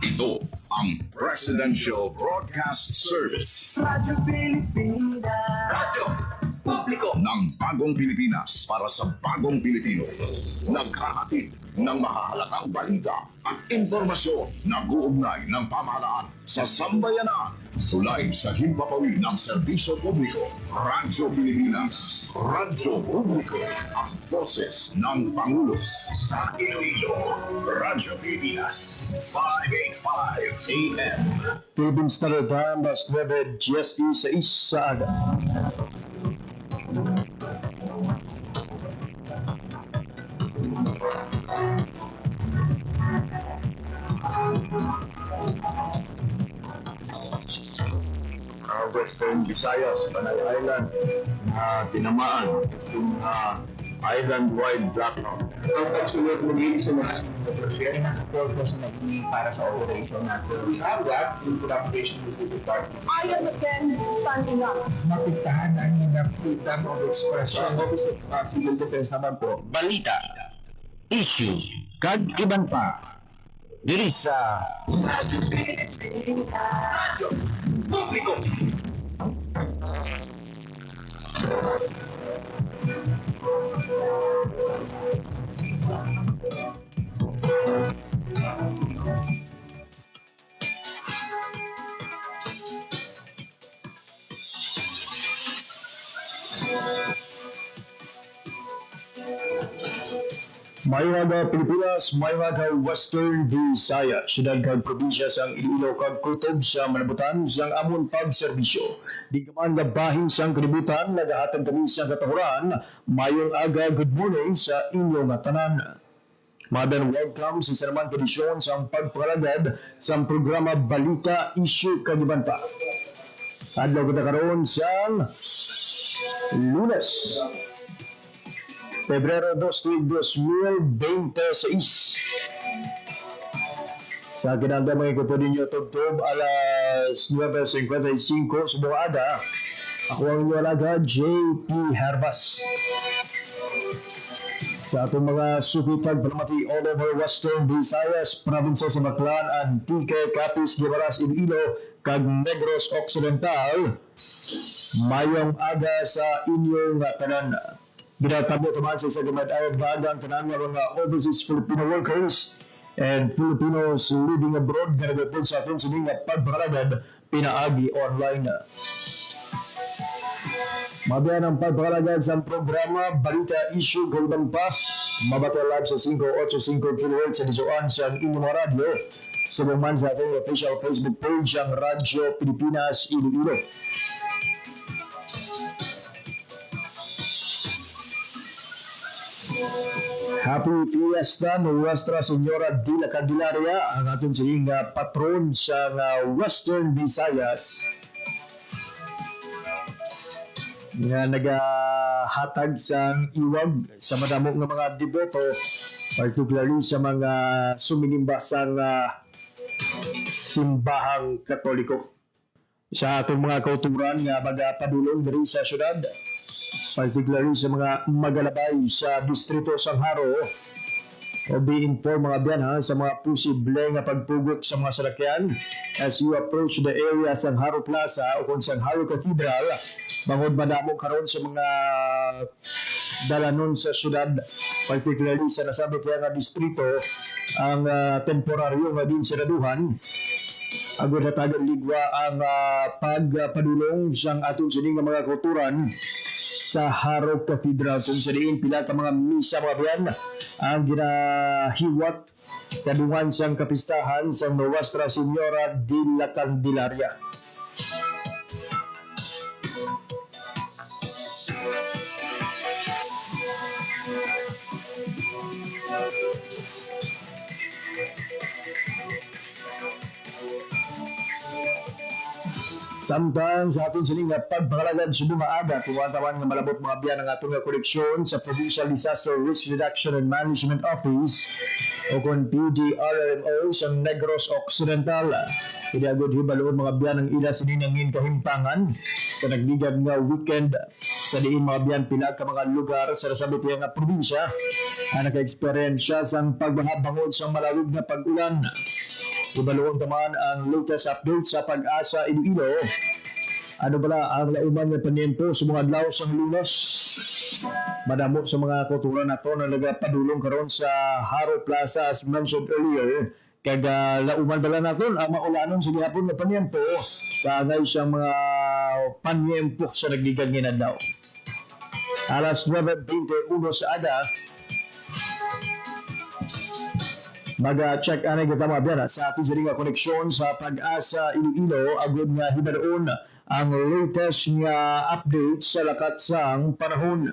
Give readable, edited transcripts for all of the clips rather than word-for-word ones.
Ito ang Presidential Broadcast Service. Radyo Pilipinas. Radyo Publiko ng Bagong Pilipinas para sa Bagong Pilipino. Naghahatid ng mahahalagang balita at impormasyon na guugnay ng pamahalaan sa sambayanan. Tulay sa himpapawid ng serbisyo publiko. Radyo Pilipinas. Radyo Publiko. Ang boses ng Pangulo sa Iloilo. Radyo Pilipinas. 585 AM. Philippine Standard Time, las 9:10 sa isa. Western Visayas, Panay Island, tinamaan itong island-wide blackout. Pagsunod muli sa mga sinasabi na focus na hindi para sa operation natin. We have that in collaboration with the department. I am again standing up. Mapigtahan ang mga freedom of expression. Office of Civil Defense naman po. Balita, issue, kag iban pa. Diri sa Publiko. Mayroon Pilipinas, mayroon Western Visayas, syudad kag probinsya sang Iloilo kag kutob sa manabutan sang amon pagserbisyo. Di kaman gabahin sang kalibutan, nagahatag kami sa katahuran, mayong aga good morning sa inyong tanan. Madan welcome sa sanaman edisyon sang pagpalagad sang programa Balita Issue Kagiban pa. Adlaw kita karon sang Lunes, Pebrero 2, 2026. Sa kinanda mga kapatid ninyo, tugtog alas 9:55 sa buong aga. Ako ang inyong alaga, JP Herbas. Sa atong mga sukitag palamati all over Western Visayas, probinsya sa Baclan, Antique, Capiz, Guimaras, Iloilo, kag Negros Occidental, mayong aga sa inyong tanan. Ginatabo naman sa Sagamad Ayat Bagang tanan ng mga overseas Filipino workers and Filipinos living abroad na nagapod sa atin sining nga pagpakalagad pinaagi online. Mabiyan ang pagpakalagad sa programa Balita Issue Kagiban pa. Mabato live sa 585 kHz sa Disuan sa inyong radyo. Subuman sa ating official Facebook page ang Radyo Pilipinas Iloilo. Happy Fiesta Nuestra Señora de la Candelaria, ang atong sining patron sa Western Visayas nga nagahatag sa iwag sa madamo nga mga deboto, particularly sa mga suminimba sa simbahang Katoliko. Sa atong mga kauturan nga magapadulong diri sa syudad, particularly sa mga magalabay sa distrito Sangharo, o be informed mga biyan sa mga posible nga pagpugok sa mga salakyan as you approach the area Sangharo Plaza o kung Sangharo Cathedral. Bangod madamo karon sa mga dalanon sa syudad, particularly sa nasabi kaya nga distrito, ang temporaryo nga din siraduhan. Agad na tagang ligwa ang pagpadulong sang atong sining nga mga kulturan sa Haro Cathedral, kung sa diin pila ka mga misa mga biyan ang ginahiwat kadungan sang kapistahan sa Nuestra Señora de la Candelaria. Samtang sa aton sining pagpakalagad sa dumaaga, tumatawan nga malabot mga biyan ang atong koleksyon sa Provincial Disaster Risk Reduction and Management Office o kung PDRMO sa Negros Occidental. Pinagod hibaloon mga biyan ang ila sa ninangin kahimpangan sa nagligad nga weekend sa diin mga biyan pila ka mga lugar sa nasabi nga probinsya ang naka-experience siya sa pagbahabangod sa malawig na pag-ulan. Ibaluon naman ang latest update sa Pag-asa Iloilo. Ano bala ang lauman ng paniempo sa mga adlaw sa Lunes? Madamo sa mga kultura na to na nagapadulong karon sa Haro Plaza as mentioned earlier. Kaga lauman bala naton ang maulanon sa gihapon nga paniempo kagay sa mga paniempo sa nagligad nga adlaw. Alas 9:21 sa aga, mag-check anay kita mga biyana sa ating siring nga koneksyon sa Pag-asa Iloilo agad nga hibadoon ang latest nga update sa lakat sang panahon.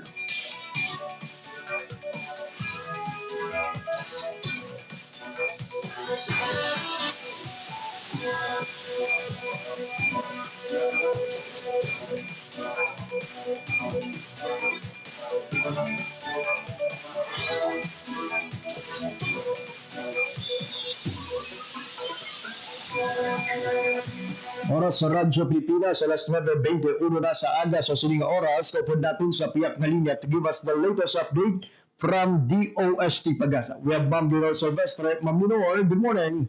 Oras sa Radyo Pilipinas, alas 9:21 na sa aga sa sining oras. Kapag natin sa piyak na linya to give us the latest update from DOST Pag-asa. We have Ma'am Leonor Silvestre. Ma'am Leonor, good morning.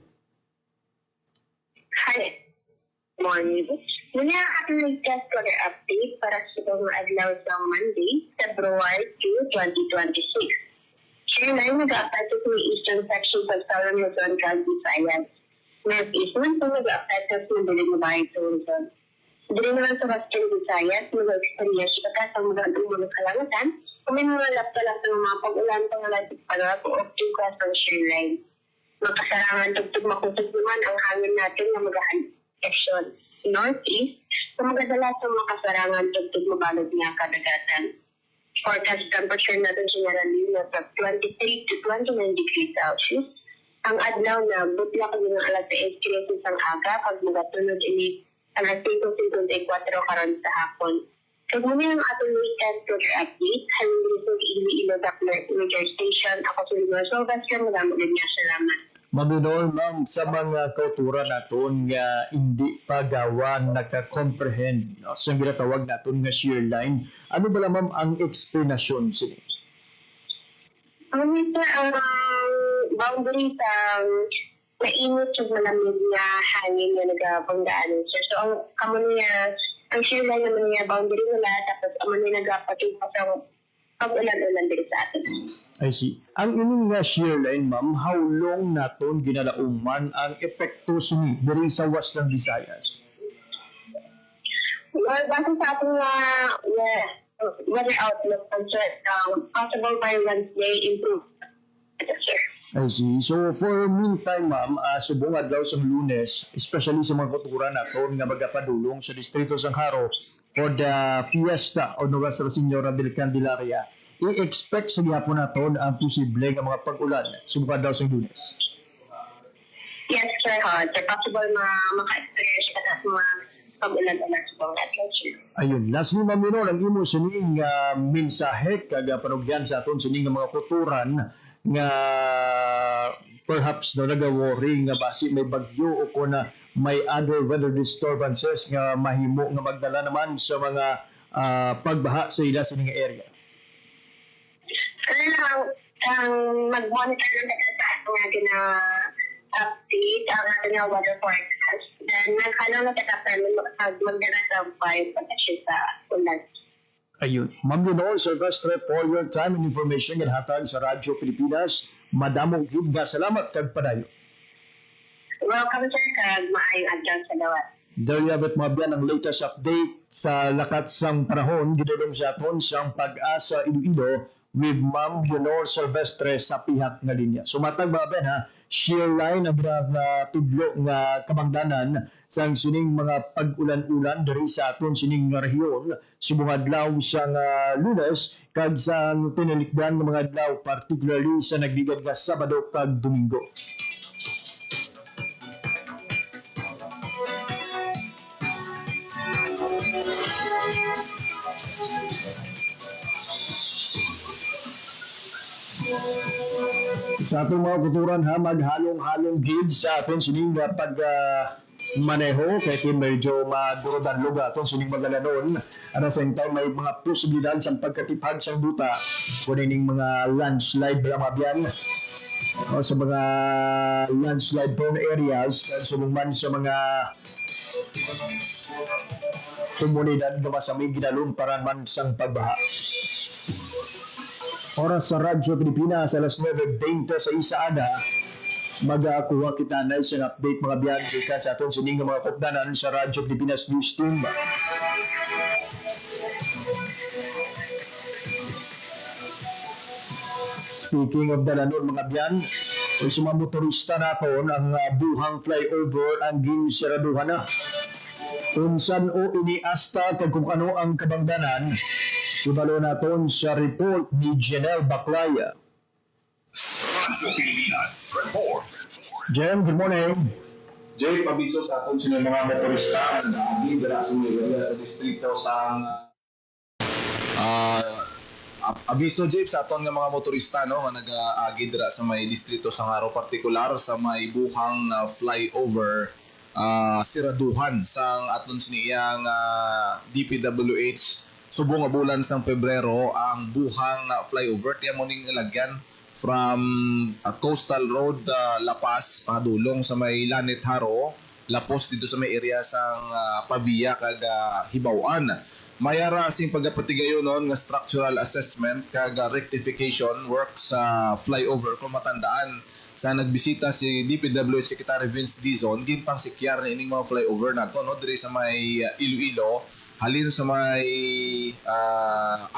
Hi. Morning. Muna aking latest weather update para sa mga adlaw sa Monday, February 2, 2026. Share na nag-a-affect sa eastern section sa Southern Luzon, Visayas. Northeast naman po nag-a-affect sa madaling bahay sa Luzon. Dili naman sa Western Visayas, mag-experience ka sa mga mga kalangatan, kung may mga laptalap ng mga pag-ulan pangalagit para o opting class ng share line. Makasarangan tugtog makutot naman ang hangin natin na mag-action. Northeast, na magadala sa mga kasarangan tugtog mabalog niya kadagatan. Forecast temperature natin generally nasa 23 to 29 degrees Celsius. Ang adlaw na butla ka ng alas 6 kilometers ang aga pag magatunod ini alas 5:54 karon sa hapon. Kag muna ang atong latest weather update, halin sa Iloilo Doppler Weather Station. Ako si Leonor Silvestre, maraming niya salamat. Ma'am, ma'am, sa mga kultura naton nga hindi pa gawan naka-comprehend sa ginatawag naton nga shear line, ano ba ma'am ang explanation sini? Ang boundary sa mainit yung malamig na hangin na nagapanggaan. So, ang kamo niya, ang shear line naman niya, boundary nila, tapos ang niya nagapatugpas ang pag-ulan-ulan din sa atin. I see. Ang inyong nga shear line, ma'am, how long naton ginalauman ang epekto sini diri sa Western Visayas? Well, base sa ating weather outlook, possible by Wednesday improve. Sir. I see. So, for meantime, ma'am, subong adlaw sa Lunes, especially sa mga kultura naton nga magapadulong sa Distrito sang Haro for the Fiesta o Nuestra Señora del Candelaria, i-expect sa gihapon naton ang posible nga mga pag-ulan subong adlaw sa Lunes. Yes, sir. Sir, possible maka-experience ka sa mga pag-ulan-ulan subong adlaw, sir. Ayun, lastly, ma'am Leonor, ang imo sining mensahe kaga panugyan sa aton sining nga mga kulturan nga perhaps no nag-worry nga basi may bagyo o kung na may other weather disturbances nga mahimo nga magdala naman sa mga pagbaha sa ila sa nga area. Ang mag-monitor ng data nga gina-update ang ating weather forecast. Then, nagkano na katapan magdala sa fire protection sa ulan. Ayun. Ma'am Leonor Silvestre, for your time and information and hatag sa Radyo Pilipinas, madamong higda salamat kag padayo. Welcome, sir, kag maayong adlaw sa dawat. There you have it, mga biyan, ang latest update sa lakat sang panahon gidulong sa aton sang Pag-asa Iloilo with Ma'am Leonor Silvestre sa pihak nga linya. So matag mga biyan, ha, shear line ang tudlo nga kabangdanan sang sining mga pag-ulan-ulan diri sa aton sining nga rehiyon subong adlaw sa Lunes kag sa tinalikdan nga mga adlaw particularly sa nagligad nga Sabado kag Domingo. Sa atong mga kulturan ha, maghalong-halong gid sa aton sining maneho kay kung medyo madurodan lugar kung sining magalanon. At the same time, may mga posibilidad sa pagkatipag sa buta kung ining mga landslide ba mga biyan. O sa mga landslide prone areas kaya sumungman sa mga komunidad na masamig ginalumparan man sang pagbaha. Oras sa Radyo Pilipinas alas 9:20 sa isaada magakuha kita na isang update mga biyan gikan sa aton sining mga kopdanan sa Radyo Pilipinas News Team. Speaking of dalanon mga biyan, kung sa mga motorista naton ang buhang flyover ang ginsiraduhan na. Kung saan o iniasta kag kung ano ang kabangdanan, subalo naton sa report ni Janelle Baclaya. Radyo Pilipinas Report. Jen, good morning. Jay, pabiso sa aton sa mga motorista na dira sa mga area sa distrito sa abiso Jeep sa aton nga mga motorista no nga nag-agi dira sa may distrito sa Ngaro, partikular sa may buhang flyover siraduhan sang aton siniyang DPWH subong nga bulan sang Pebrero ang buhang flyover tiya mo ning ilagyan from Coastal Road La Paz padulong sa may Lanet Haro lapos dito sa may area sang Pavia kag Hibaw-an. Mayara sing pagapatigayon nun nga structural assessment kag rectification work sa flyover kung matandaan sa nagbisita si DPWH Secretary Vince Dizon ginpang sikyar ni ining mga flyover nato no diri sa may Iloilo halin sa may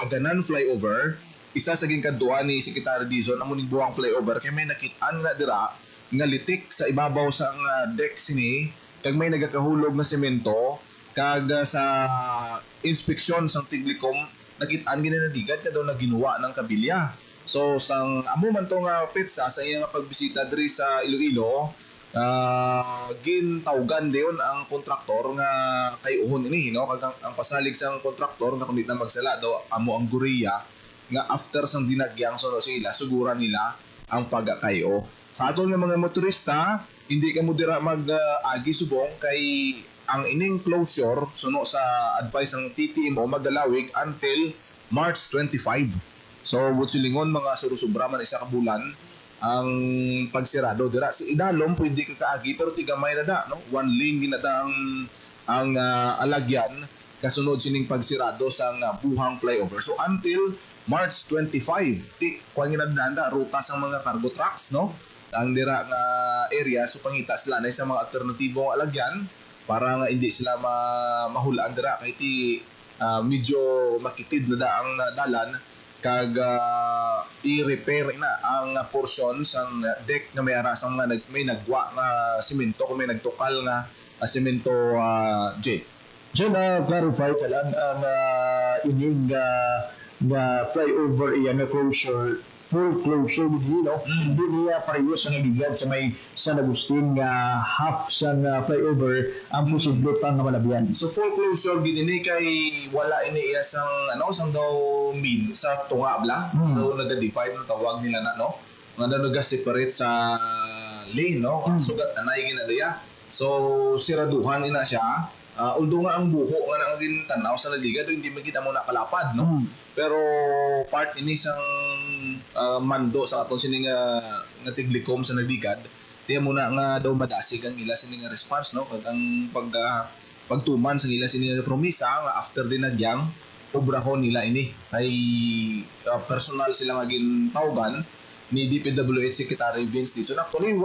Aganan flyover isa sa gingkadtuan ni Secretary Dizon amo ning buwang flyover kay may nakit-an na dira nga litik sa ibabaw sang deck sini kag may nagakahulog na semento kag sa inspeksyon sang Tiglikom nakit-an gini na digad ka daw na ginawa ng kabilya. So sang amo man to nga petsa sa iyang pagbisita diri sa Iloilo gintawgan diyon ang kontraktor nga kay uhon ini no kag ang pasalig sang kontraktor nga kundi na magsala daw amo ang guriya nga after sang dinagyang so sila suguran nila ang pagakayo. Sa aton nga mga motorista hindi ka mo dira mag-agi subong kay ang ining closure suno sa advice ng TTMO magalawig until March 25. So wutsulingon mga surusubra man isa ka bulan ang pagsirado dira si idalom pwede ka kaagi pero tigamay na da no one lane ginada ang alagyan kasunod sining pagsirado sa buhang flyover. So until March 25 ti kuan ginadanda ruta sa mga cargo trucks no ang dira nga area so pangita sila na sa mga alternatibong alagyan para nga hindi sila mahulaan dira kay ti medyo makitid na daang dalan kag i-repair na ang portion sang deck nga may ara sang may nagwa nga semento kung may nagtukal nga semento J. Jen, clarify ka lang ang ining nga flyover iyan na closure full closure with you, no? Hindi niya pareho sa nagigad sa may San Agustin nga half sa flyover ang posible pang malabian. So full closure gid ini kay wala ini iya sang sang daw mid sa tunga bla daw naga-define no tawag nila na no nga daw naga-separate sa lane no sugat anay ginadaya. So siraduhan ina siya. Although nga ang buho nga nang tanaw sa naliga do hindi magita mo nakalapad no. Pero part ini sang mando sa aton sini nga Tiglikom sa naligad tiya muna nga daw madasig ang ila sini nga response no kag ang pagtuman sa ila sini nga promisa nga after din nagyang obrahon nila ini ay personal sila nga gintawgan ni DPWH Secretary Vince Dizon. Actually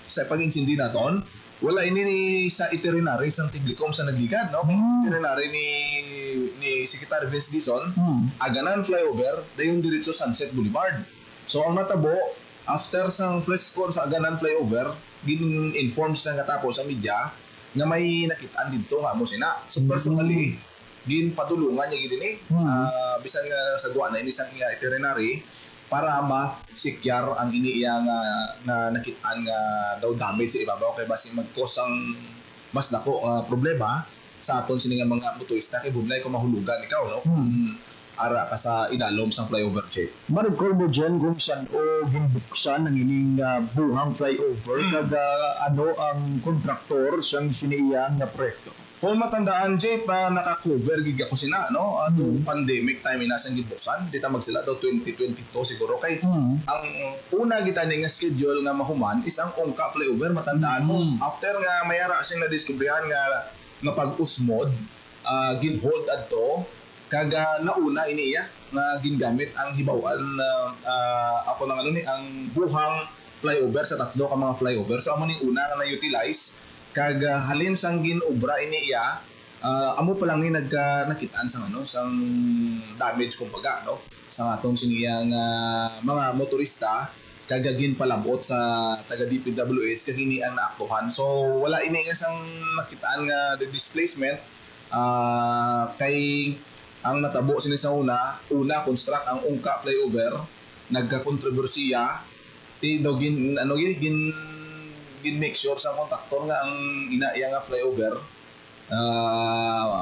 sa pag-insindi naton wala ini sa itinerary sang Tiglikom sa nagligad no itinerary ni Secretary Vince Dizon Aganan flyover dayon diretso Sunset Boulevard. So ang natabo after sang press con sa Aganan flyover gin-inform sa katapos sa media nga may nakitaan didto nga mo sina. So personally ginpadulungan niya gid ni bisan nga sagwa na ini sang itinerary para ma-secure ang iniiya nga nakitaan nga daw damage sa ibabaw kay basi mag-cause ang mas dako problema sa aton sini nga mga motorista kay bublay ko mahulugan ikaw no. ara ka sa idalom sang flyover jeep. Maragkol mo dyan kung saan o ginbuksan ang ining buhang flyover kag ano ang kontraktor siyang siniyang na proyekto. Kung matandaan, Jay, pa naka-cover gig ako sina, no? Ato pandemic time inasang gibusan, di ta magsila daw 2022 siguro kay ang una kita ni nga schedule nga mahuman is ang Ongka flyover, matandaan mo. After nga mayara sing na-discoveryan nga pag-usmod, gin-hold adto kaga nauna iniya nga gingamit ang hibawan ako nang ano ni ang buhang flyover sa tatlo ka mga flyover. So amo ning una nga na-utilize kag halin sang ginobra iniya amo pa lang ni nakitaan sang ano sang damage kumbaga no sa atong siniyang mga motorista kag ginpalabot sa taga DPWS kag ini ang naaktuhan. So wala ini nga sang nakitaan nga the displacement kay ang natabo sini sa una construct ang Ongka flyover nagka-kontrobersiya ti daw gin make sure sa kontraktor nga ang inaiya nga flyover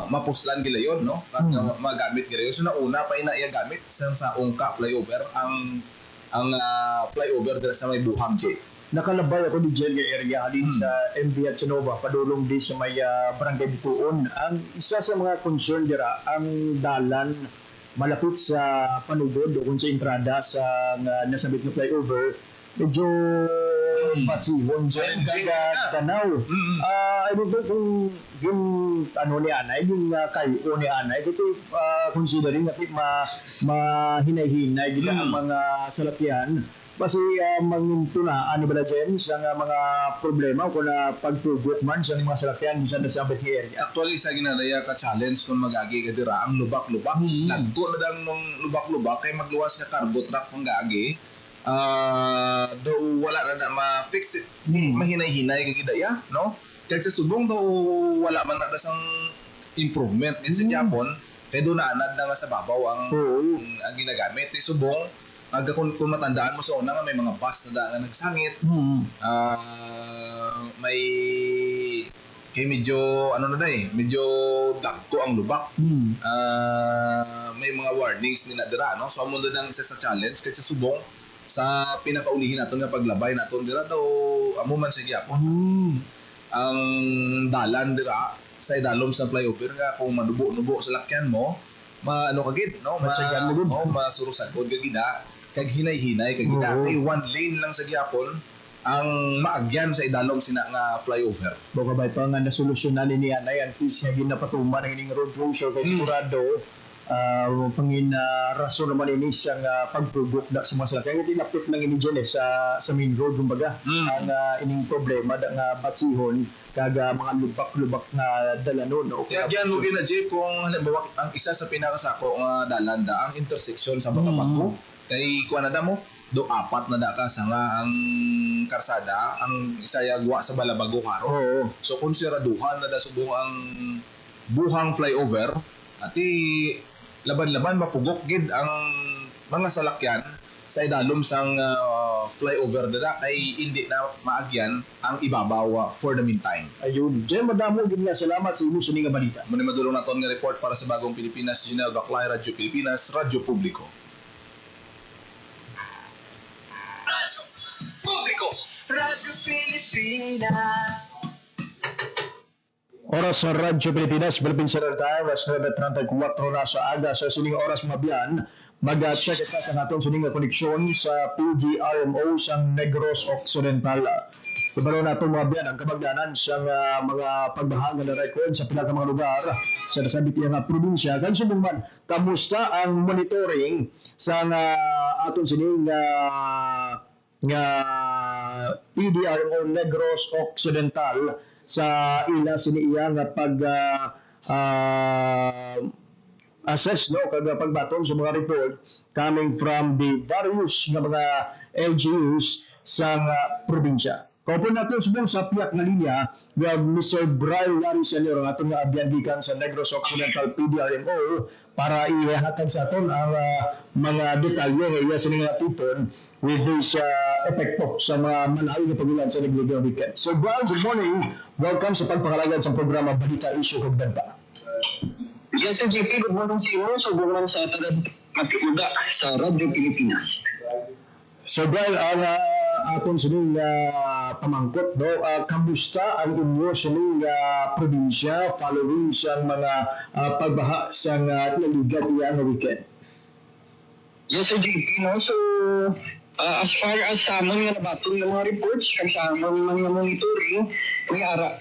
mapuslan gila yon no magamit gila yun. So nauna pa inaiya gamit sa Ongka flyover ang flyover dira sa may buhang jeep. Nakalabay ako di dyan nga area halin sa MV at Sonova, padulong di sa may barangay Bituon. Ang isa sa mga concern dira, ang dalan malapit sa panugod o kung sa entrada sa nasabit na flyover, medyo patsihon dyan kaga tanaw. Ano ba kung yung ano ni Anay, yung kayo ni Anay, ito considering natin mahinay-hinay gila ang mga salakyan. Kasi mangintuna, ano ba na dyan, sa mga problema kung pagtugot man sa mga salakyan sa nasabit ng area. Actually, sa ginadaya ka challenge kung magagi ka dira, ang lubak-lubak. Nagko na dang nung lubak-lubak, kay magluwas ka cargo truck kung gagi. Daw wala na ma-fix it. Mahinay-hinay ka gidaya, no? Kaya sa subong daw wala man na sang improvement. Sa Japon, kaya doon naanad na nga sa babaw ang ginagamit. Subong, kung matandaan mo sa una nga may mga bus na nga nagsangit, may kay medyo ano na medyo dagko ang lubak. May mga warnings ni nadira, no? So amo na isa sa challenge kay sa subong sa pinakaulihin naton nga paglabay naton dira daw amo man sa gyapon. Ang dalan dira sa idalom sa flyover nga kung manubo-nubo sa lakyan mo, maano kagid, no? Masurusagod kagida kag hinay-hinay kag gida kay one lane lang sa gyapon ang maagyan sa idalom sina nga flyover. Baka ba pa nga nasolusyonan ni Anay ang tis nga ginapatuman ng ining road closure kay sigurado pangin rason naman ini siyang pagpugok na sa mga salakyan. Hindi lapit lang ini dyan sa main road kumbaga ang ining problema nga batsihon kag mga lubak-lubak na dalanon. No? Kaya dyan mo gina-jeep kung halimbawa ang isa sa pinakasako nga dalanda ang intersection sa Batapaco kay kuha na mo do apat na ka sa nga ang karsada ang isa yagwa sa Balabago Haro. So kung siraduhan na subong ang buhang flyover ati laban-laban mapugok gid ang mga salakyan sa idalom sang flyover dada kay hindi na maagyan ang ibabaw for the meantime. Ayun. Diyan madamo gid nga salamat sa inyo sa nga balita. Muna madulong naton nga report para sa Bagong Pilipinas, Janelle Baclay, Radyo Pilipinas, Radyo Publiko. Radyo Pilipinas. Oras sa Radyo Pilipinas, Philippine Central Time, was 9:34 na sa aga sa sining oras mabiyan. Mag-check ita sa natong sining koneksyon sa PGRMO sa Negros Occidental. Ibalo na itong mabiyan ang kabagdanan sa mga pagbahanga na record sa pila ka mga lugar sa nasabit nga probinsya. Kan subong kamusta ang monitoring sa aton sining nga PDRMO Negros Occidental sa ila siniya nga pag assess no kag pagbaton sa mga report coming from the various nga mga LGUs sa probinsya. Kaupon natin subong sa piyak na linya nga Mr. Brian Larry Senior ang atong abyan gikan sa Negros Occidental PDRMO para ihatag sa aton ang mga detalye nga iya sining tipon with this epekto sa mga manawi nga pagulan sa Negros weekend. So Brian, good morning. Welcome sa pagpakalagad sa programa Balita Issue Kagdan pa. Yes, Sir JP, good morning sa inyo. Subukan sa Tarad Matiuda sa Radyo Pilipinas. So Brian, ang akong sining pamangkot, no? Kamusta ang inyo sining probinsya following siyang mga pagbaha sa naligat niya ng weekend? Yes, Sir JP, no? So, as far as sa amon nga nabatong ng mga reports, kag sa amon mga monitoring, may ara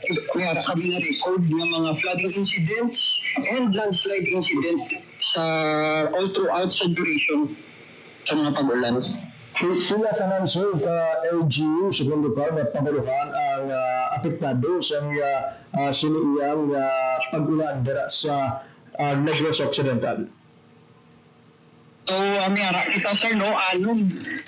kami na record ng mga flooding incidents and landslide incident sa all throughout sa duration sa mga pag-ulan. Sila tanan sir ka LGU sa lugar na panguluhan ang apektado sa siniyang pag-ulan dira sa Negros Occidental. So, amiyara kita sir, no, anom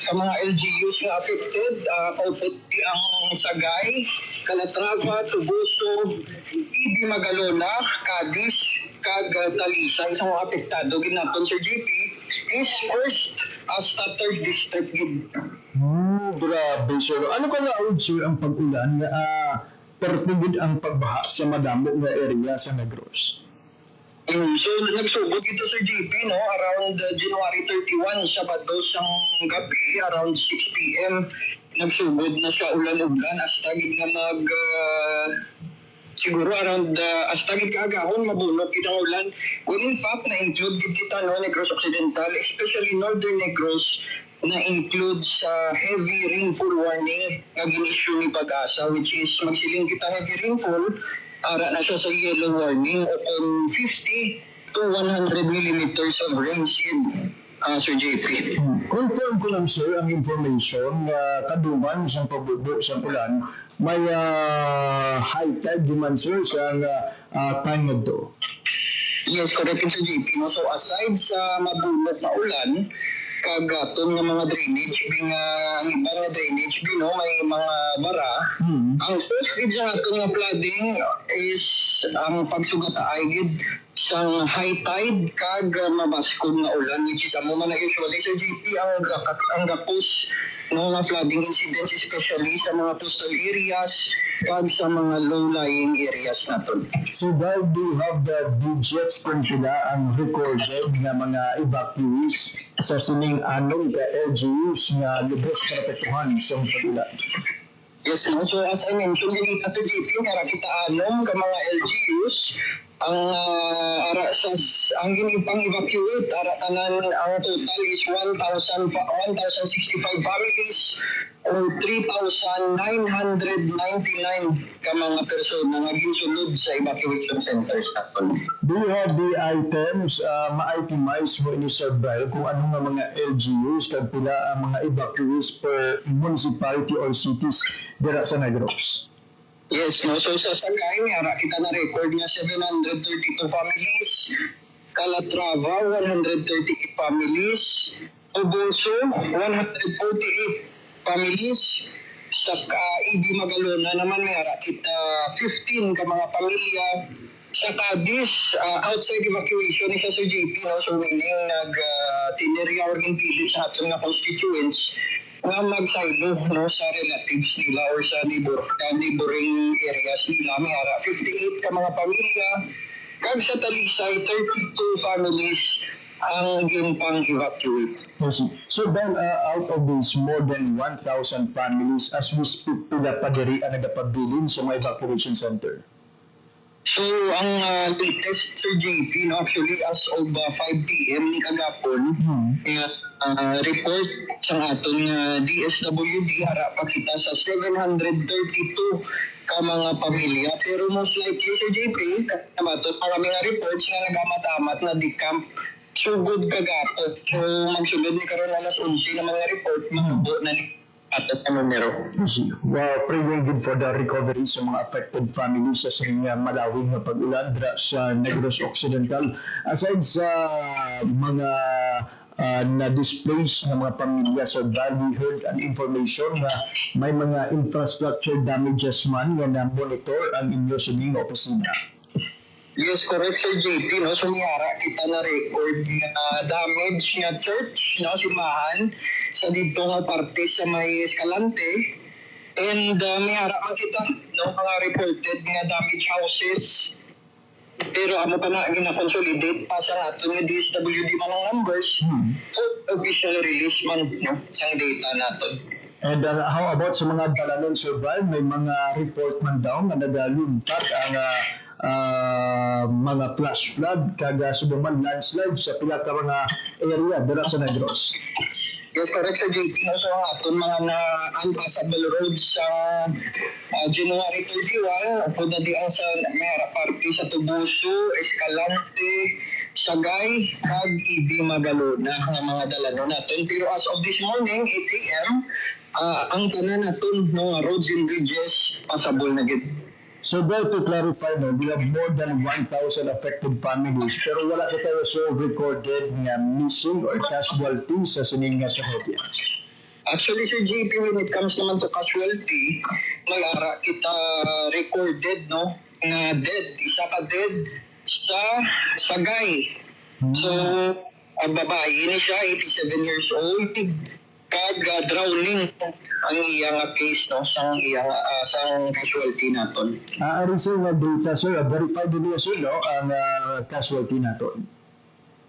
sa mga LGUs na affected, kauputi ang Sagay, Calatrava, Tubuso, Ibi Magalona, Cadiz, kag Talisay, sa mga apektado, ginaton Sir JP, is first sa third district gid. Grabe sir. Ano ka na sir ang pag-ulan na pertugid ang pagbaha sa madamo nga area sa Negros? So, nagsugod ito sa JP, no, around January 31, Sabado sang gabi, around 6 p.m. Nagsugod na siya ulan-ulan, hasta gid nga siguro around hasta gid kaagahon mabulok kitang ulan. Well, in fact, na-include gid kita, no, Negros Occidental, especially Northern Negros, na-include sa heavy rainfall warning na ginisyu ni Pag-asa, which is magsiling kita heavy rainfall, ara na siya sa yellow warning o 50 to 100 millimeters of rain, Sir JP. Confirm ko lang sir ang information na kaduman sa pagbubo sa ulan may high tide man sir sa time na to. Yes, correct Sir JP. No? So aside sa mabulok na ulan, kagaton ng mga drainage, ang iba nga drainage, no, may mga bara. Ang first gid sa aton nga flooding is ang pagsugataay gid sa high tide kag mabaskog na ulan, which is amo man na usually Sir JP ang gapos no nga flooding incidents, especially sa mga coastal areas kag sa mga low-lying areas naton. So do you have the digits kung sila ang recorded nga mga evacuees sa sining anong ka LGUs nga lubos karapatuhan sa pag-ulan? Yes, no? So as I mentioned, dito sa JP, kaya kita anom ka mga LGUs, ang ginipang evacuate, tanan ang total is 1,065 families or 3,999 ka mga persona nga ginsulod sa evacuation centers natin. Do you have the items ma-itemize mo ini Sir Brian kung ano nga mga LGUs kag pila ang mga evacuees per municipality or cities dira sa Negros? Yes, no? So sa Sagay, kita na record nga 732 families, Calatrava, 130 families, Tubuso, 148 families, sa Ibi Magalona naman kita 15 ka mga pamilya, sa Cadiz, outside evacuation isa sa JP, no? So meaning tinerya or pili sa ating mga constituents nga magsaylo, no, sa relatives nila or sa neighboring areas nila. May 58 ka mga pamilya, kag sa Talisay 32 families ang yung pang-evacuate. Yes. So then, out of these more than 1,000 families, as we speak, pila pa diri ang nagapabilin sa mga evacuation center? So, ang latest, Sir JP, no, actually, as of 5 p.m. ni kagapon, report sa aton DSWD, harap pa kita sa 732 ka mga pamilya. Pero most likely, Sir JP, marami nga reports na nagama't-amat na decamp sugod kagapon. So, magsugod ni karon alas 11 na mga report, matubo na ni atot na numero. Well, praying good for the recovery sa mga affected families sa malawing na pag-ulan sa Negros Occidental. Aside sa mga na-displace ng mga pamilya sa Valley, heard an information na may mga infrastructure damages man nga na-monitor ang inyo sa inyong opisina. Yes, correct Sir JP, no? So miyara kita na record na damage nga church, no, simahan sa dito nga parte sa may Escalante, and miyara man kita, no, mga reported nga damage houses Pero amo pa na gina-consolidate pa sa ato nga DSWD man ang numbers. So, official release man no, sang data naton. And how about sa mga dalanon, Sir Brian? May mga report man daw na nagaluntad ang mga flash flood kaga subuman landslide sa pila ka mga area dira sa Negros. Yes, correct sa JP. No? So, ang aton mga na-unpassable roads sa January 31, po na di ang sa Mera Party sa Tubuso, Escalante, Sagay, kag EB Magalona ng mga dalano natin. Pero as of this morning, 8 a.m., ang tanan natin mga roads and bridges, passable na gid. So there to clarify, no, we have more than 1,000 affected families pero wala ka tayo so recorded nga missing or casualty sa sining nga trahedya. Actually, Sir JP, when it comes naman to casualty, nag-ara kita recorded, no, na dead. Isa ka dead sa Sagay. So, ang babae ni siya, 87 years old, kag drowning ang iyang case, no, sang iyang sang casualty naton. Aring sir nga data, sir, verified din niya, sir, no, ang casualty natin.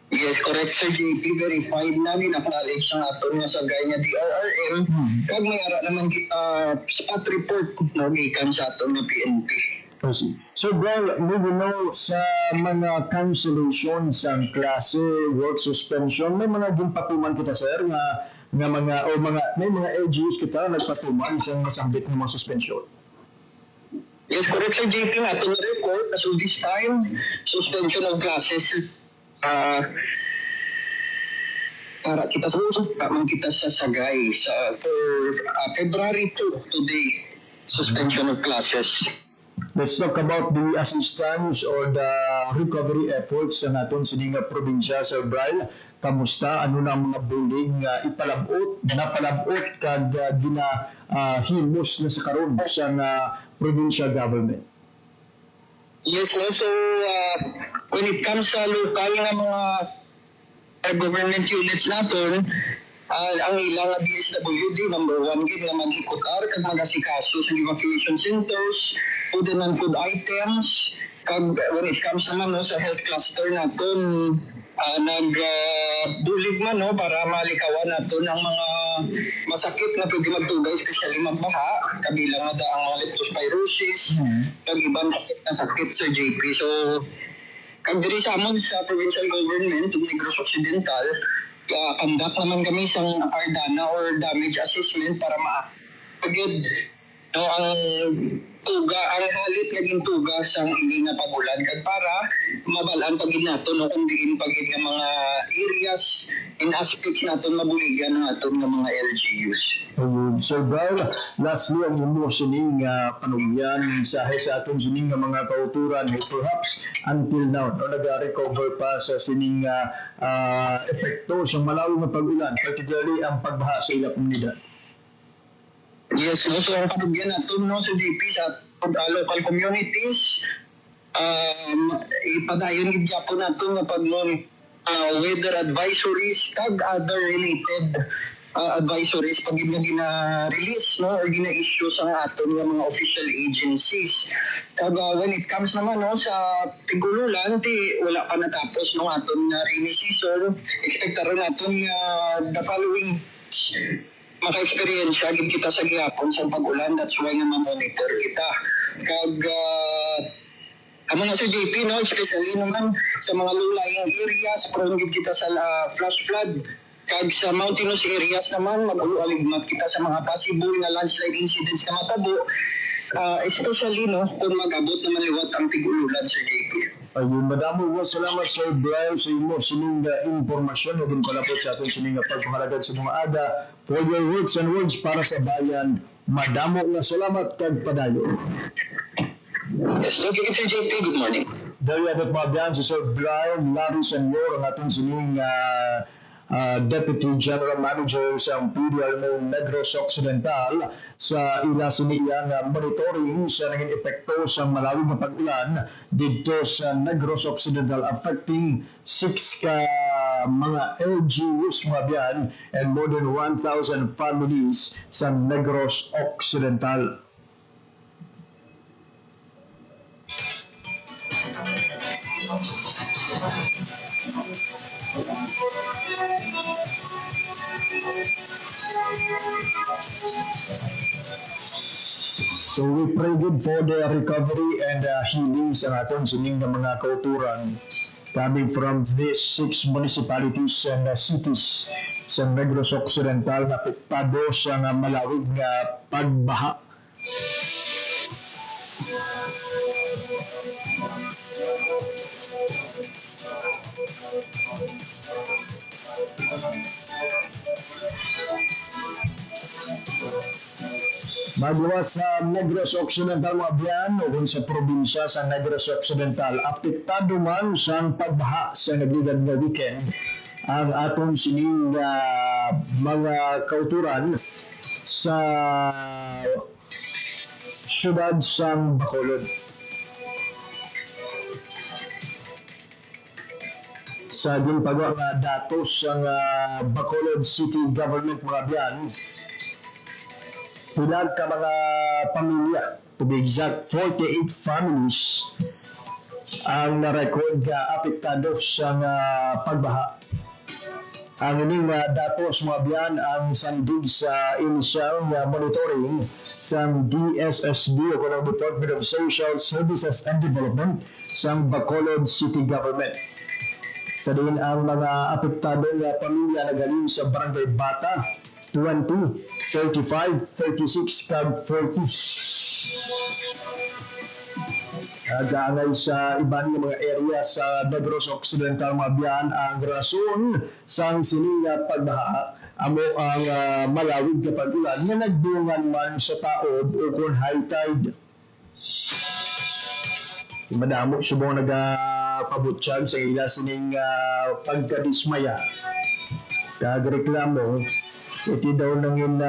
Yes, correct, Sir JP. Verified na, ina-acknowledge ng aton nga sa gaya nga DRRM. Kag may ara naman kita spot report, no, gikan sa aton nga PNP. I see. So, bro, moving on sa mga cancellation sa klase, work suspension, may mga gimpatuman kita, sir, nga mga may mga LGUs kita nagpatuman sa nasambit ng mga suspension. Yes, correct, Sir JP. Aton nga report, so this time, suspension of classes, para kita kita sa Sagay for February 2 today, suspension of classes. Let's talk about the assistance or the recovery efforts sa naton sining probinsya, Sir Brian. Kamusta? Ano na ang mga building napalabot kag ginahimos na sa karon sa provincial government? Yes, also when it comes sa local nga mga government units natin, ang ilang DSWD, number 1 gid nga mag-ikutar kag mag-asikaso sa evacuation centers, food and non-food items, kag when it comes naman no, sa health cluster natin, nagbulig man no, para malikawan natin ang mga masakit na pwede magtugay, especially magbaha, kabilang na ang mga leptospirosis, kag ibang sakit sa JP. So, kag diri sa amon sa provincial government ug Negros Occidental, conduct naman kami sa Ardana or damage assessment para agad no, ang tuga, ang halit naging tuga sa hindi na pagulan kag para mabalaan pagid nato no kung diin pagid nga mga areas in aspects naton mabuligan ng aton nga mga LGUs. Sir Brian, lastly, ang imo sining panugyan sa aton sining mga kauturan, perhaps until now, no, nag-recover pa sa sining epekto sa malawig na pag-ulan, particularly ang pagbaha sa ilang komunidad. Yes, so ang panugyan natin no, sa DP sa local communities, ipadayon gid gyapon natin nga pagnon weather advisories kag other related advisories pag gina-release no or gina-issue sa aton nga mga official agencies. Kag when it comes naman no sa tigululan, wala pa natapos no aton nga rainy season. Expectaron naton nga the following maka-experience gid kita sa gihapon sa pag-ulan, that's why nga ma-monitor kita. Kag amo na sa JP no, especially naman sa mga low-lying areas, prone gid kita sa flash flood. Kag sa mountainous areas naman, mag-ualigmat kita sa mga possible na landslide incidents na matabo, especially no, kung mag-abot naman liwat ang tig-ululan sa JP. Ayun, madamo po salamat, Sir Brian, sa imo sining impormasyon na din palapot sa ating sining pagpahalagad sa mga ada for your words and words para sa bayan. Madamo nga salamat kag padayon. Yes, thank you, Sir JP. Good morning. Dahil abot mga biyan si Sir Brian Larry Senyor, ang ating sining Deputy General Manager sa PDRMO Negros Occidental sa ila siniya nga monitoring sa naging epekto sa malawig na pag-ulan dito sa Negros Occidental affecting 6 ka mga LGUs mga biyan and more than 1,000 families sa Negros Occidental. So we pray good for the recovery and healing sa aton sining nga mga kauturan coming from these 6 municipalities and cities sa Negros Occidental na apektado sa nga malawig nga pagbaha. Magawa sa Negros Occidental mga biyan o kung sa probinsya sa Negros Occidental, apektado man sa pagbaha sa nagligad na weekend ang atong sining mga kauturan sa syudad sa Bacolod. Sa ginpagawa nga datos sa Bacolod City Government mga biyan, pilag ka mga pamilya, to be exact, 48 families ang na-record nga apektado sa pagbaha. Ang ining datos mga biyan ang sandig sa initial monitoring sa DSSD o kanang Department of Social Services and Development sa Bacolod City Government. Sa din ang mga apektado nga pamilya na galing sa Barangay Bata, 20, 35, 36, kag 40. Gangay sa iban ng mga area sa Negros Occidental mga biyan ang rason sa sining pagbaha amo ang malawig na pag-ulan na nagbungan man sa taod o kung high tide. Madamo subong nagapabutsyag sa ila sining pagkadismaya kagreklamo. Iti daw nangin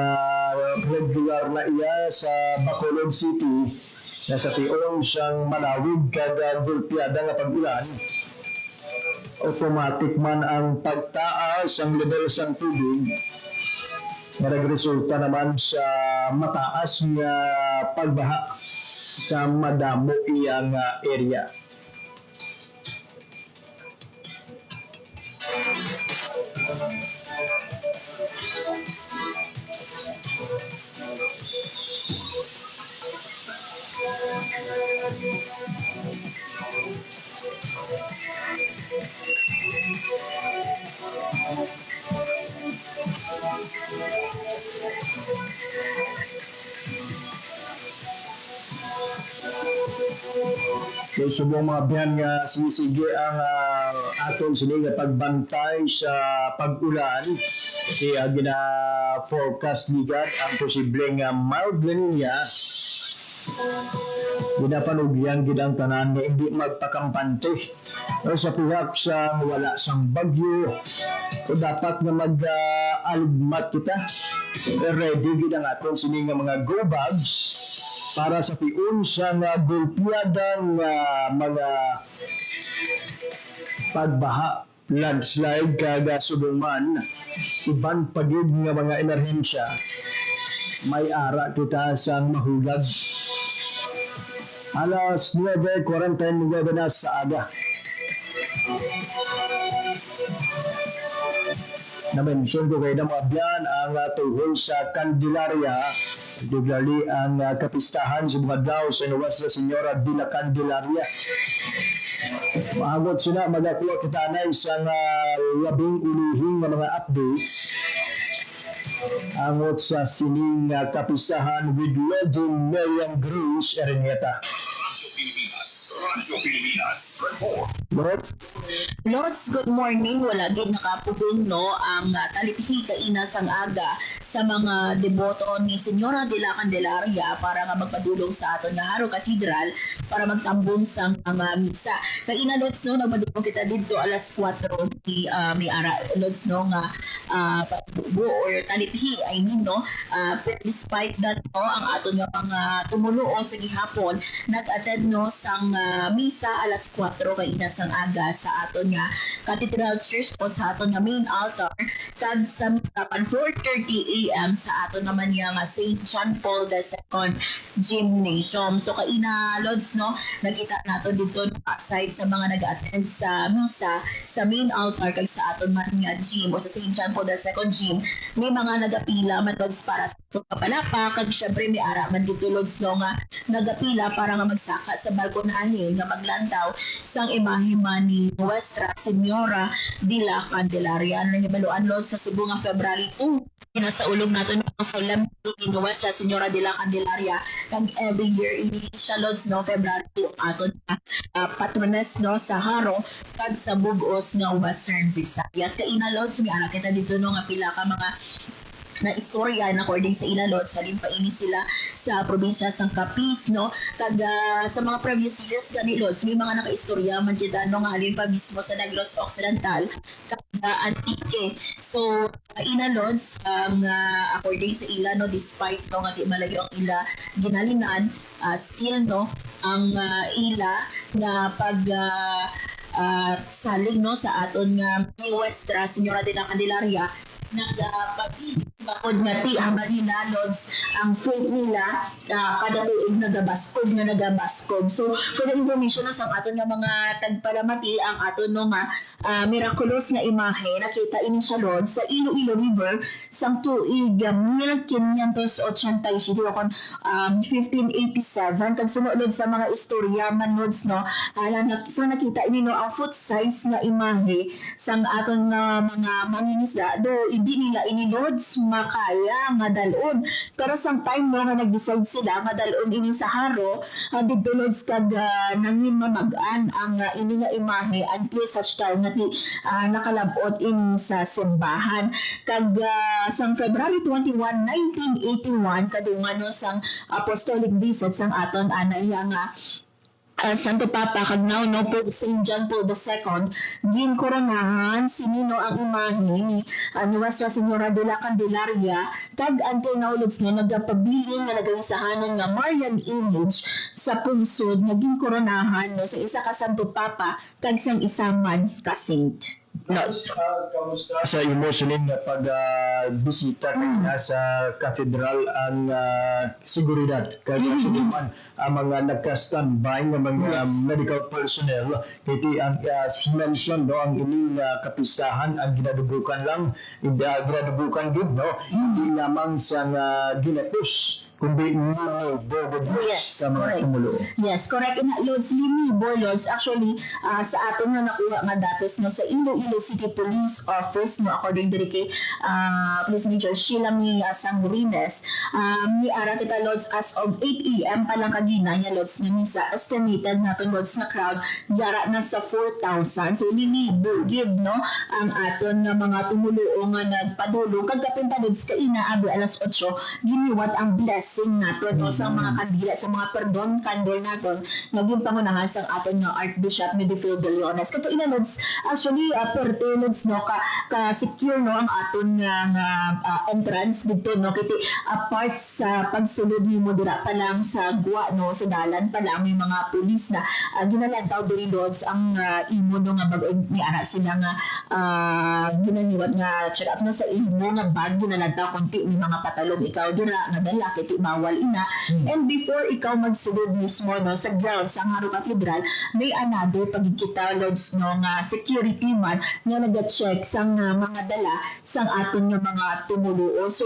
regular na iya sa Bacolod City na sa tiong siyang malawig kada gulpiada nga pag-ulan. Automatic man ang pagtaas ang level sa tubig na nagresulta naman sa mataas nga pagbaha sa madamo iyang area. So, subong mga biyan nga sinisige ang atong sini nga pagbantay sa pag-ulan kasi gina-forecast ligat ang posibleng mild La Nina. Ginapanugyan gid ang tanan nga hindi magpakampante sa pihak sa wala sang bagyo o dapat nga mag-aligmat kita ready gid ang atong sini nga mga go bags para sa piun sa gulpiadang mga pagbaha, landslide, kaga subuman, iban pagid nga mga emerhensya, may ara kita sa mahulag. Alas 9:49 na sa aga. Na-mention ko kayo na mga biyan ang tuhol sa Candelaria, particularly ang kapistahan sa mga daw sa Nuestra Señora de la Candelaria. Maagot sila magakuha kita na isang labing ulihing na mga updates angot sa sining kapistahan with Legend Marian Cruz Erineta. Radyo Pilipinas, report. Lods, good morning. Wala gid nakapugong no ang talitihi kaina sang aga sa mga deboto ni Señora de la Candelaria para nga magpadulong sa aton nga Haro Cathedral para magtambong sa mga misa. Kaina Lods no nagpadulong kita dito alas 4 may ara lods no nga buo or talithi I mean no pero despite that no ang aton nga mga tumuluo sa gihapon nag-attend no sang misa alas 4 kay inasang aga sa aton nga Cathedral Church o sa aton nga main altar kag sa misa pan 4:30 AM sa aton naman nga St. John Paul II Gymnasium. So kaina lods no nakita nato dito aside sa mga nag-attend sa misa sa main altar kag sa aton man nga gym o sa St. John Paul II Gym may mga nagapila man lods para sa kapalapa kag syempre may ara man dito lods no nga nagapila para nga magsaka sa balkonahe nga maglantaw sang imahe man ni Nuestra Señora de la Candelaria na hibaluan lods sa Cebu nga February 2 nasa ulong nato sa lamig ni Nuestra Señora de la Candelaria kag every year ini siya lods no February 2 aton patrones no sa Haro kag sa Bugos nga Western Visayas kay ina lods may ara kita dito no nga pila ka mga na istorya na according sa ilalot sa ini sila sa probinsya sang Capiz no kag sa mga previous years gani lods may mga nakaistorya man kita no nga halin pa mismo sa Negros Occidental kag Antique so inalods according sa ila no despite no nga di malayo ang ila ginalinan still no ang ila nga pag salig no sa aton nga Nuestra Señora de la Candelaria bakod mati ang marina lods ang faith nila kada tuig nagabaskog so for the information no, sa aton nga mga tagpalamati ang aton no nga miraculous nga imahe nakita ini siya lods sa Iloilo River sang tuig 1587 kon 1587 kag sunod sa mga istorya man lods no so nakita ini no ang foot size nga imahe sang aton nga mga mangingisda do hindi nila ini lods makaya nga dalon pero sang time no nga nag-decide sila nga dalon ini sa Haro dito lods kag nangimamagan ang ini nga imahe until such time nga nakalabot in sa simbahan kag sang February 21, 1981 kadungan no sang apostolic visit sang aton anay nga Santo Papa kag now no po St. John Paul II ginkoronahan sinino ang imahe ni Nuestra Señora de la Candelaria kag until now lods no nagapabiling nga nagansahanan nga Marian image sa pungsod nga ginkoronahan no sa isa ka Santo Papa kag sang isa man ka saint. Kamusta sa emotionin nga pag-bisita kanina sa katedral ang seguridad kaya suliman ang mga nagka-standby nga mga medical personnel kiti ang mention no ang ining kapistahan ang ginadubukan lang ginadubukan gud no hindi lamang sa ginatus kundi yes, sa mga tumulo. Yes, correct. Lods, limibo, Lods. Actually, sa aton nga nakuha nga datos no, sa Iloilo City Police Office, no, according to kay Police Major Sheila Mi Sangrines, ni ara kita, Lods, as of 8 AM pa lang kagina, ya, Lods, nga misa, estimated natin, Lods, na crowd, yara na sa 4,000. So, limibo, gid, no, ang aton nga mga tumulo nga nagpadulong. Kagkapin pa, Lods, kaina, abi, alas 8, giniwat ang blessing natin no, sa mga kandila, sa mga candle natin, naging pangunahan sa aton nga Archbishop Medifil de Leones. Kato ina Lods, actually, perte Lods, no, ka-secure no, ang aton nga entrance dito, no, kiti apart sa pagsulod ni mo dira pa lang sa guwa, no, sa dalan pa lang, may mga pulis na ginalantaw diri Lods, ang imo no, nga ni ara sila nga ginaniwat nga check up no, sa imo nga bag, ginalantaw konti, may mga patalong ikaw dira, nga dala, kiti bawal ina. And before ikaw magsulod mismo no, sa ground sa Haro Cathedral, may another pagkikita Lods no, nga security man nga nag-check sang mga dala sang aton nga mga tumuluo. So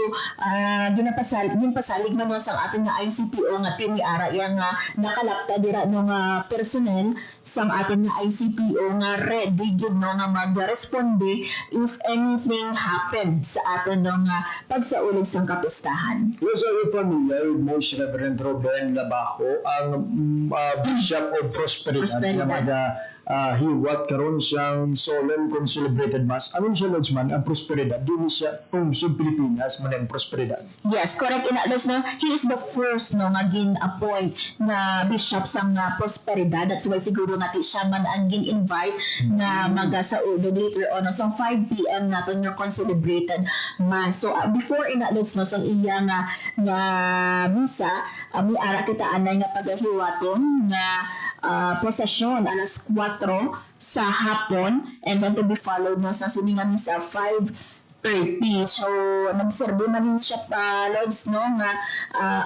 ginpasalig man no, sang aton nga ICPO nga team ni ara yang nakalapta dira no nga personnel sang aton nga ICPO nga ready gid no nga magresponde if anything happened sa aton no nga pagsaulog sang kapistahan. Yes, familiar with Most Reverend Ruben Labajo, ang Bishop of Prosperidad na hiwat karon siyang solemn kung celebrated mass. Amin siya, Lodsman, ang prosperidad. Dili siya kung sa Pilipinas man ang prosperidad. Yes, correct. Inalos, no? He is the first, no, nga gin-appoint na bishop sa Prosperidad. That's why siguro nga siya man ang gin-invite na magasaulo later on. So, 5 p.m. natin yung celebrated mass. So, before inalos, no, sa iya nga misa, may ara kita anay nga paghiwaton nga prosesyon alas 4 sa hapon and then to be followed no sa siningan sa 5:30. So, nagserbi man siya Lods, no, nga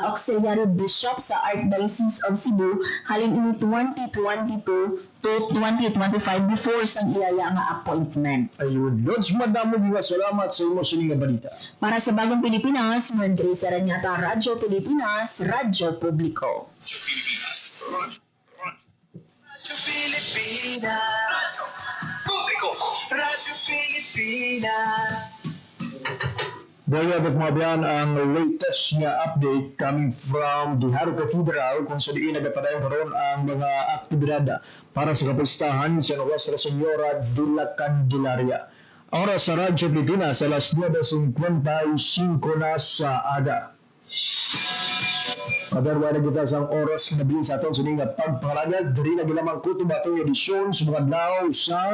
auxiliary bishop sa Archdiocese of Cebu halin ini 2022 to 2025 before sang iyaya nga appointment. Ayun, Lods, madamo nga salamat sa imo sining nga balita. Para sa Bagong Pilipinas, Mandresa Ranyata, Radyo Pilipinas, Radyo Publiko. Radyo Pilipinas. Publiko. Radyo Pilipinas. Daya at mga biyan ang latest nga update coming from the Haro Cathedral kung sa diin nagapadayon karon ang mga aktibidad para sa kapistahan sa Nuestra Señora de la Candelaria. Oras sa Radyo Pilipinas, alas 9:55 na sa aga. Kadarwa na kita sa oras na nabilin sa aton sa nga pagpangalagad. Dari na gilamang kutub atong edisyon sa mga adlaw sa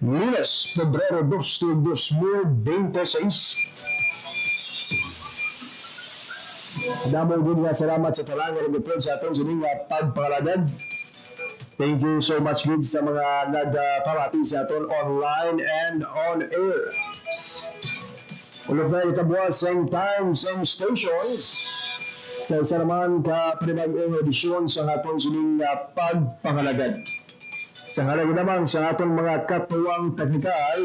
Lunes, Pebrero 2, 2026. Damo din nga salamat sa talangan ng ipon sa aton sa nga pagpangalagad. Thank you so much good sa mga nagpamati sa aton online and on air. Ulog na itabuas, same time, same station. Sa isa naman ka-panibagong edisyon sa aton sining pagpangalagad. Sa ngalan naman sa aton mga katuwang teknikal,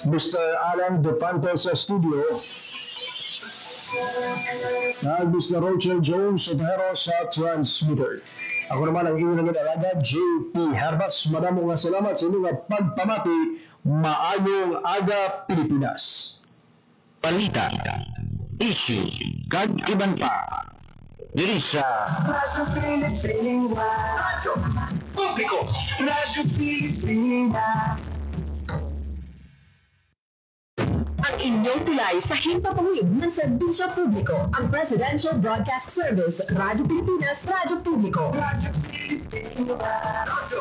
Mr. Alan Depante sa studio, at Mr. Rochelle Jones sa Tahero sa transmitter. Ako naman ang inyong nag-alaga, JP Herbas. Madamo nga salamat sa inyong pagpamati. Maayong aga, Pilipinas. Balita, issue, kag iban pa. Diri sa Radyo Pilipinas. Radyo Publiko. Radyo Pilipinas. Ang inyong tulay sa himpapawid ng serbisyo publiko, ang Presidential Broadcast Service, Radyo Pilipinas, Radyo Publiko. Radyo Pilipinas. Radyo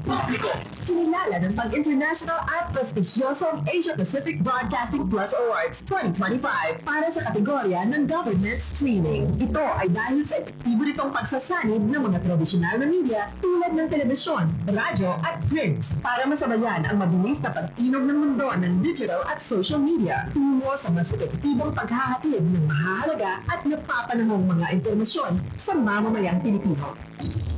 Publiko. Kinilala ng pag-international at prestigyosong Asia Pacific Broadcasting Plus Awards 2025 para sa kategorya ng Government Streaming. Ito ay dahil sa epektibo nitong pagsasanib ng mga tradisyonal na media tulad ng telebisyon, radyo at print para masabayan ang mabilis na pag-inog ng mundo ng digital at social media tungo sa mas epektibong paghahatid ng mahahalaga at napapanahong mga impormasyon sa mamamayang Pilipino.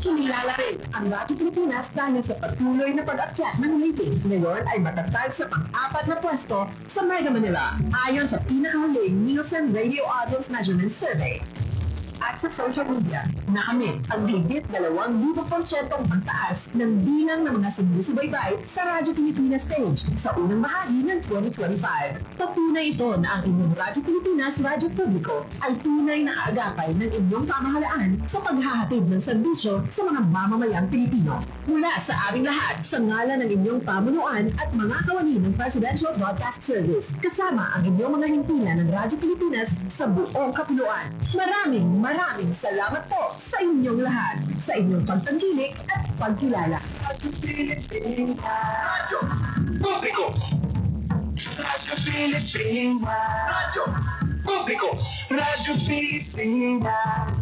Kinilala rin ang Radyo Pilipinas dahil sa patuloy na pag-akyat ng rating. Ngayon ay matatag sa pang-4 na pwesto sa Mega Manila ayon sa pinakahuling Nielsen Radio Audience Measurement Survey. At sa social media, nakamit ang higit 2,000% pagtaas ng bilang ng mga sumusubaybay sa Radyo Pilipinas page sa unang bahagi ng 2025. Patunay ito na ang inyong Radyo Pilipinas Radyo Publiko ay tunay na kaagapay ng inyong pamahalaan sa paghahatid ng serbisyo sa mga mamamayang Pilipino. Mula sa aming lahat, sa ngalan ng inyong pamunuan at mga kawani ng Presidential Broadcast Service, kasama ang inyong mga himpilan ng Radyo Pilipinas sa buong kapuluan. Maraming salamat po sa inyong lahat, sa inyong pagtangkilik at pagkilala. Radyo Pilipinas. Radyo Publiko. Radyo Pilipinas. Radyo Publiko. Radyo Pilipinas.